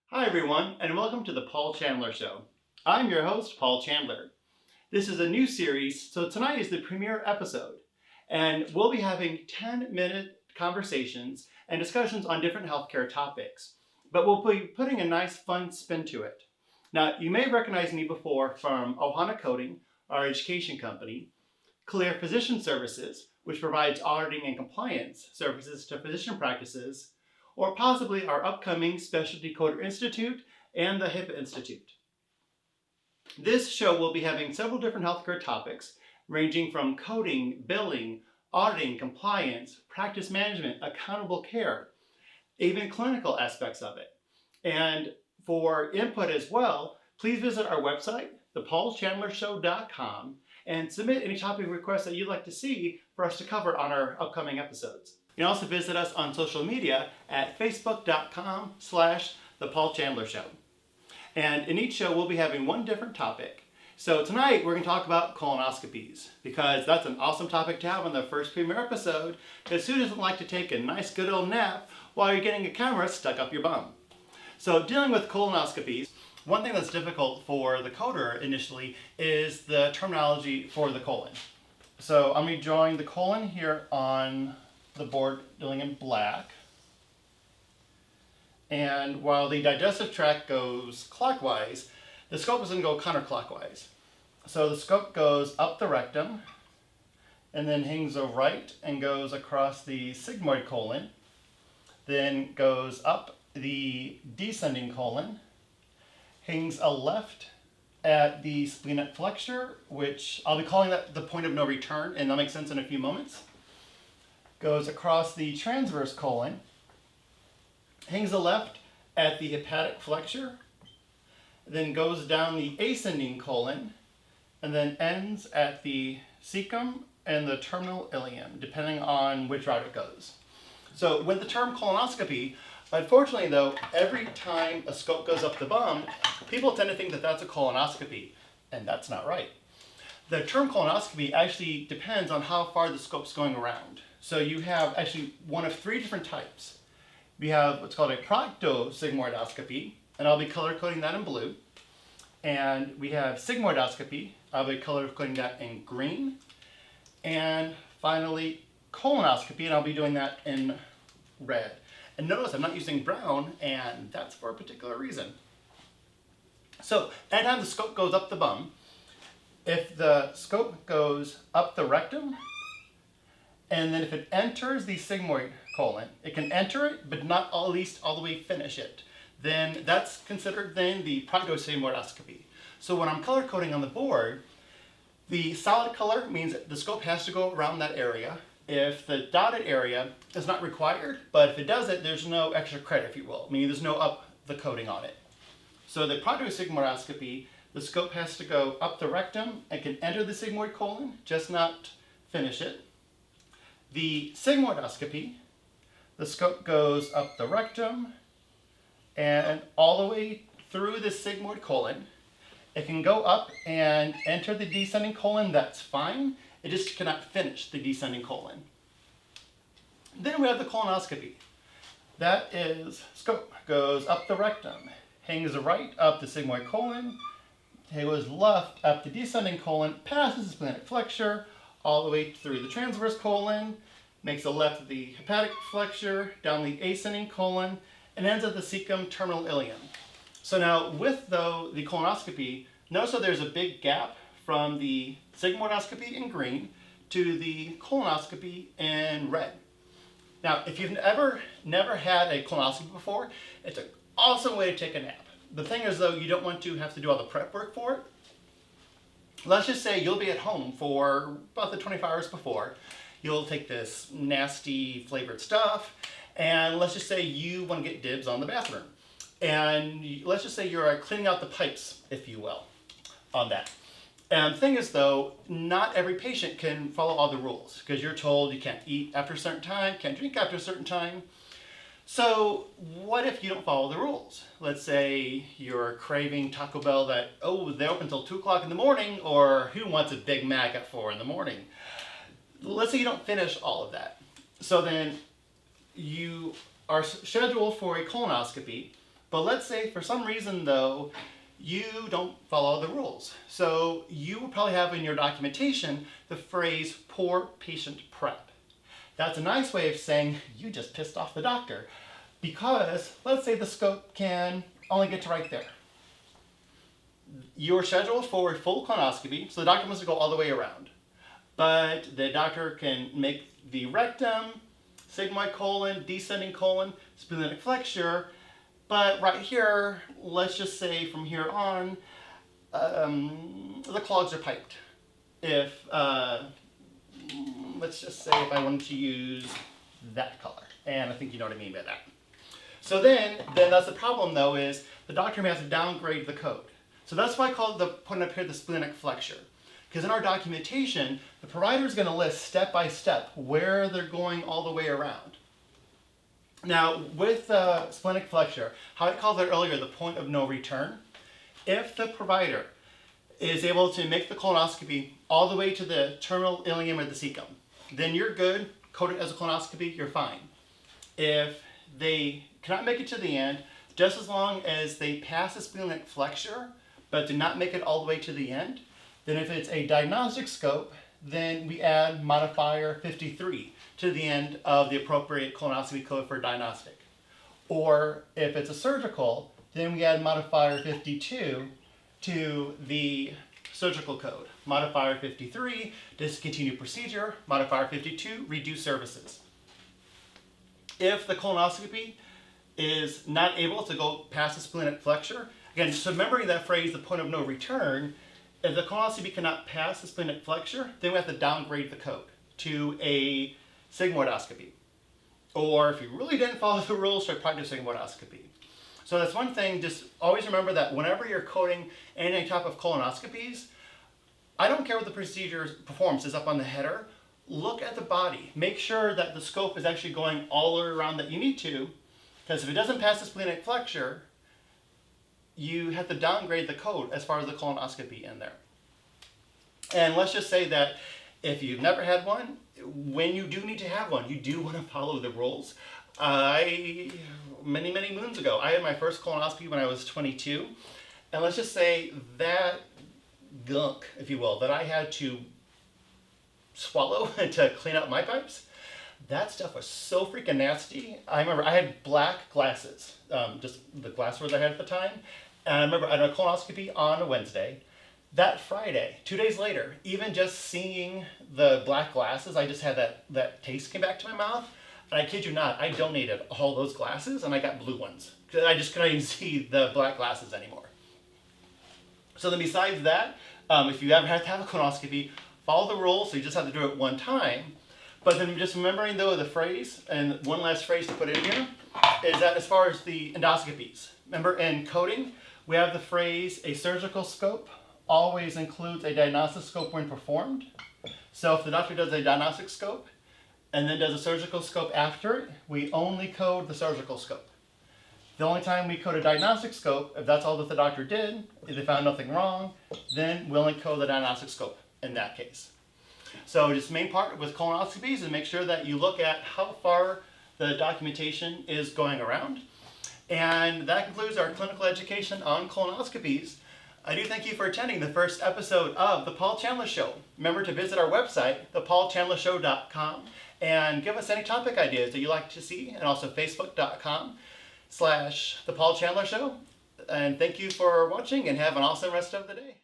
Hi everyone, and welcome to the Paul Chandler Show. I'm your host, Paul Chandler. This is a new series, so tonight is the premiere episode, and we'll be having 10-minute conversations and discussions on different healthcare topics, but we'll be putting a nice fun spin to it. Now, you may recognize me before from Ohana Coding, our education company, Clear Physician Services, which provides auditing and compliance services to physician practices, or possibly our upcoming Specialty Coder Institute and the HIPAA Institute. This show will be having several different healthcare topics, ranging from coding, billing, auditing, compliance, practice management, accountable care, even clinical aspects of it. And for input as well, please visit our website, thepaulchandlershow.com, and submit any topic requests that you'd like to see for us to cover on our upcoming episodes. You can also visit us on social media at facebook.com/thepaulchandlershow. And in each show, we'll be having one different topic. So tonight, we're going to talk about colonoscopies, because that's an awesome topic to have on the first premiere episode, because who doesn't like to take a nice good old nap while you're getting a camera stuck up your bum? So dealing with colonoscopies, one thing that's difficult for the coder initially is the terminology for the colon. So I'm going to be drawing the colon here on the board, doing in black. And while the digestive tract goes clockwise, the scope is going to go counterclockwise. So the scope goes up the rectum, and then hangs a right and goes across the sigmoid colon, then goes up the descending colon, hangs a left at the splenic flexure, which I'll be calling that the point of no return, and that'll make sense in a few moments. Goes across the transverse colon, hangs a left at the hepatic flexure, then goes down the ascending colon, and then ends at the cecum and the terminal ileum, depending on which route it goes. So with the term colonoscopy, unfortunately though, every time a scope goes up the bum, people tend to think that that's a colonoscopy, and that's not right. The term colonoscopy actually depends on how far the scope's going around. So you have actually one of three different types. We have what's called a proctosigmoidoscopy, and I'll be color coding that in blue. And we have sigmoidoscopy, I'll be color coding that in green. And finally, colonoscopy, and I'll be doing that in red. And notice I'm not using brown, and that's for a particular reason. So anytime the scope goes up the bum, if the scope goes up the rectum, and then if it enters the sigmoid colon, it can enter it, but not at least all the way finish it, then that's considered then the proctosigmoidoscopy. So when I'm color coding on the board, the solid color means that the scope has to go around that area. If the dotted area is not required, but if it does it, there's no extra credit, if you will, meaning there's no up the coding on it. So the proctosigmoidoscopy, the scope has to go up the rectum and can enter the sigmoid colon, just not finish it. The sigmoidoscopy, the scope goes up the rectum and all the way through the sigmoid colon. It can go up and enter the descending colon, that's fine. It just cannot finish the descending colon. Then we have the colonoscopy. That is, scope goes up the rectum, hangs right up the sigmoid colon, goes left up the descending colon, passes the splenic flexure, all the way through the transverse colon, makes a left at the hepatic flexure, down the ascending colon, and ends at the cecum terminal ileum. So now with the colonoscopy, notice that there's a big gap from the sigmoidoscopy in green to the colonoscopy in red. Now, if you've never had a colonoscopy before, it's an awesome way to take a nap. The thing is though, you don't want to have to do all the prep work for it. Let's just say you'll be at home for about the 24 hours before. You'll take this nasty flavored stuff, and let's just say you want to get dibs on the bathroom. And let's just say you're cleaning out the pipes, if you will, on that. And the thing is though, not every patient can follow all the rules, because you're told you can't eat after a certain time, can't drink after a certain time. So what if you don't follow the rules? Let's say you're craving Taco Bell that, oh, they open until 2 o'clock in the morning, or who wants a Big Mac at 4 in the morning? Let's say you don't finish all of that. So then you are scheduled for a colonoscopy, But let's say for some reason though, you don't follow the rules. So you will probably have in your documentation the phrase poor patient prep. That's a nice way of saying you just pissed off the doctor, because let's say the scope can only get to right there. You're scheduled for a full colonoscopy, so the doctor wants to go all the way around. But the doctor can make the rectum, sigmoid colon, descending colon, splenic flexure, but right here, let's just say from here on, the clogs are piped. If, let's just say if I wanted to use that color, and I think you know what I mean by that. So then that's the problem though, is the doctor may have to downgrade the code. So that's why I call it putting up here the splenic flexure. Because in our documentation, the provider is going to list step by step where they're going all the way around. Now, with splenic flexure, how I called it earlier, the point of no return, if the provider is able to make the colonoscopy all the way to the terminal ileum or the cecum, then you're good, code it as a colonoscopy, you're fine. If they cannot make it to the end, just as long as they pass the splenic flexure, but do not make it all the way to the end, then if it's a diagnostic scope, then we add modifier 53 to the end of the appropriate colonoscopy code for diagnostic. Or if it's a surgical, then we add modifier 52 to the surgical code. Modifier 53, discontinue procedure. Modifier 52, reduce services. If the colonoscopy is not able to go past the splenic flexure, again, just remembering that phrase, the point of no return, if the colonoscopy cannot pass the splenic flexure, then we have to downgrade the code to a sigmoidoscopy. Or if you really didn't follow the rules, try practicing sigmoidoscopy. So that's one thing, just always remember that whenever you're coding any type of colonoscopies, I don't care what the procedure performs is up on the header, look at the body. Make sure that the scope is actually going all the way around that you need to, because if it doesn't pass the splenic flexure, you have to downgrade the code as far as the colonoscopy in there. And let's just say that if you've never had one, when you do need to have one, you do want to follow the rules. Many moons ago, I had my first colonoscopy when I was 22. And let's just say that gunk, if you will, that I had to swallow to clean up my pipes, that stuff was so freaking nasty. I remember I had black glasses, just the glasses I had at the time. And I remember I had a colonoscopy on a Wednesday. That Friday, 2 days later, even just seeing the black glasses, I just had that taste came back to my mouth. And I kid you not, I donated all those glasses and I got blue ones. Because I just couldn't even see the black glasses anymore. So then besides that, if you ever have to have a colonoscopy, follow the rules, so you just have to do it one time. But then just remembering though the phrase, and one last phrase to put in here, is that as far as the endoscopies, remember in coding, we have the phrase, a surgical scope always includes a diagnostic scope when performed. So if the doctor does a diagnostic scope and then does a surgical scope after it, we only code the surgical scope. The only time we code a diagnostic scope, if that's all that the doctor did, if they found nothing wrong, then we'll only code the diagnostic scope in that case. So just main part with colonoscopies is make sure that you look at how far the documentation is going around. And that concludes our clinical education on colonoscopies. I do thank you for attending the first episode of The Paul Chandler Show. Remember to visit our website, thepaulchandlershow.com, and give us any topic ideas that you'd like to see, and also facebook.com/The Paul Chandler Show. And thank you for watching, and have an awesome rest of the day.